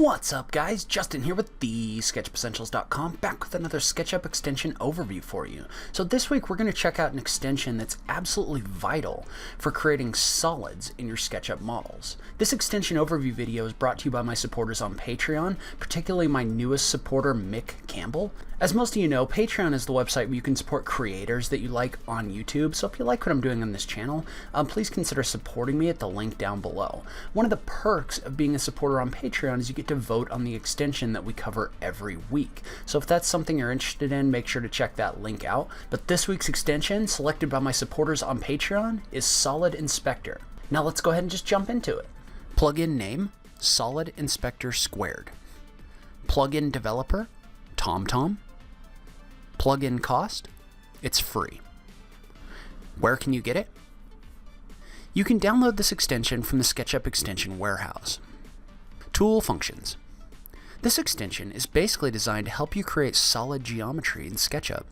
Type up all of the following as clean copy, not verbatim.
What's up guys, Justin here with TheSketchUpEssentials.com, back with another SketchUp extension overview for you. So this week we're going to check out an extension that's absolutely vital for creating solids in your SketchUp models. This extension overview video is brought to you by my supporters on Patreon, particularly my newest supporter Mick Campbell. As most of you know, Patreon is the website where you can support creators that you like on YouTube, so if you like what I'm doing on this channel, please consider supporting me at the link down below. One of the perks of being a supporter on Patreon is you get to vote on the extension that we cover every week. So if that's something you're interested in, make sure to check that link out. But this week's extension, selected by my supporters on Patreon, is Solid Inspector. Now let's go ahead and just jump into it. Plugin name, Solid Inspector Squared. Plugin developer, TomTom. Plugin cost, it's free. Where can you get it? You can download this extension from the SketchUp extension warehouse. Tool functions. This extension is basically designed to help you create solid geometry in SketchUp.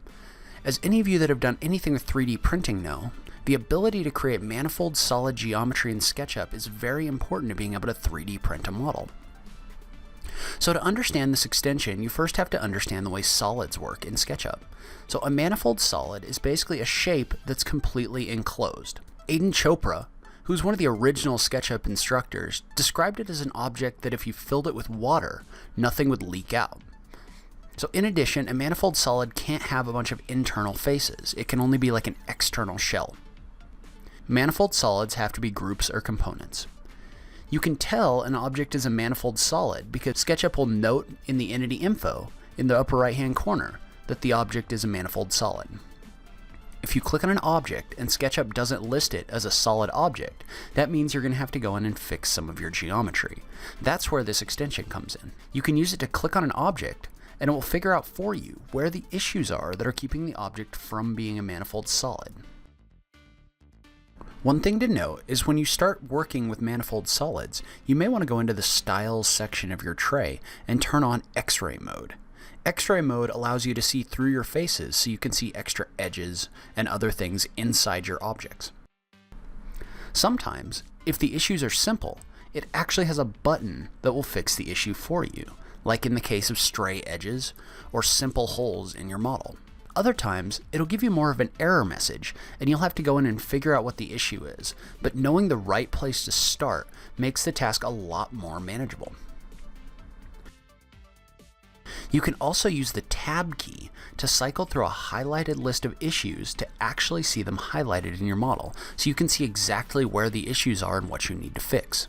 As any of you that have done anything with 3D printing know, the ability to create manifold solid geometry in SketchUp is very important to being able to 3D print a model. So to understand this extension, you first have to understand the way solids work in SketchUp. So a manifold solid is basically a shape that's completely enclosed. Aidan Chopra, who's one of the original SketchUp instructors, described it as an object that if you filled it with water, nothing would leak out. So in addition, a manifold solid can't have a bunch of internal faces. It can only be like an external shell. Manifold solids have to be groups or components. You can tell an object is a manifold solid because SketchUp will note in the entity info in the upper right hand corner that the object is a manifold solid. If you click on an object and SketchUp doesn't list it as a solid object, that means you're going to have to go in and fix some of your geometry. That's where this extension comes in. You can use it to click on an object and it will figure out for you where the issues are that are keeping the object from being a manifold solid. One thing to note is when you start working with manifold solids, you may want to go into the Styles section of your tray and turn on Xray Mode. Xray Mode allows you to see through your faces so you can see extra edges and other things inside your objects. Sometimes, if the issues are simple, it actually has a button that will fix the issue for you, like in the case of stray edges or simple holes in your model. Other times, it'll give you more of an error message and you'll have to go in and figure out what the issue is, but knowing the right place to start makes the task a lot more manageable. You can also use the Tab key to cycle through a highlighted list of issues to actually see them highlighted in your model, so you can see exactly where the issues are and what you need to fix.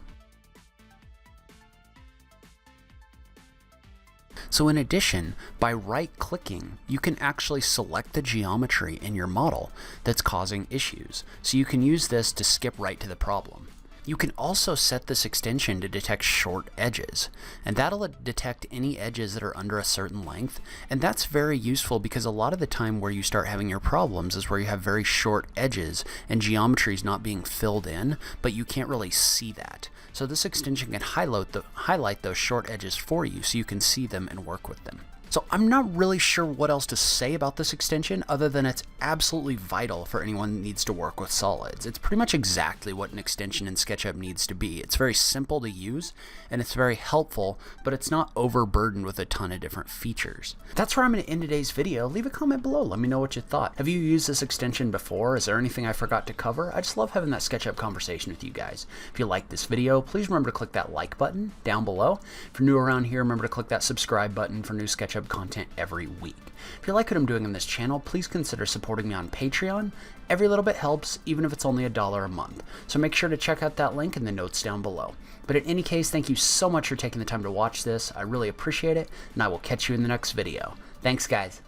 So in addition, by right-clicking, you can actually select the geometry in your model that's causing issues, so you can use this to skip right to the problem. You can also set this extension to detect short edges, and that'll detect any edges that are under a certain length, and that's very useful because a lot of the time where you start having your problems is where you have very short edges and geometry is not being filled in, but you can't really see that. So this extension can highlight those short edges for you so you can see them and work with them. So I'm not really sure what else to say about this extension other than it's absolutely vital for anyone that needs to work with solids. It's pretty much exactly what an extension in SketchUp needs to be. It's very simple to use and it's very helpful, but it's not overburdened with a ton of different features. That's where I'm going to end today's video. Leave a comment below. Let me know what you thought. Have you used this extension before? Is there anything I forgot to cover? I just love having that SketchUp conversation with you guys. If you like this video, please remember to click that like button down below. If you're new around here, remember to click that subscribe button for new SketchUp content every week. If you like what I'm doing on this channel, please consider supporting me on Patreon. Every little bit helps, even if it's only $1 a month. So make sure to check out that link in the notes down below. But in any case, thank you so much for taking the time to watch this. I really appreciate it, and I will catch you in the next video. Thanks, guys.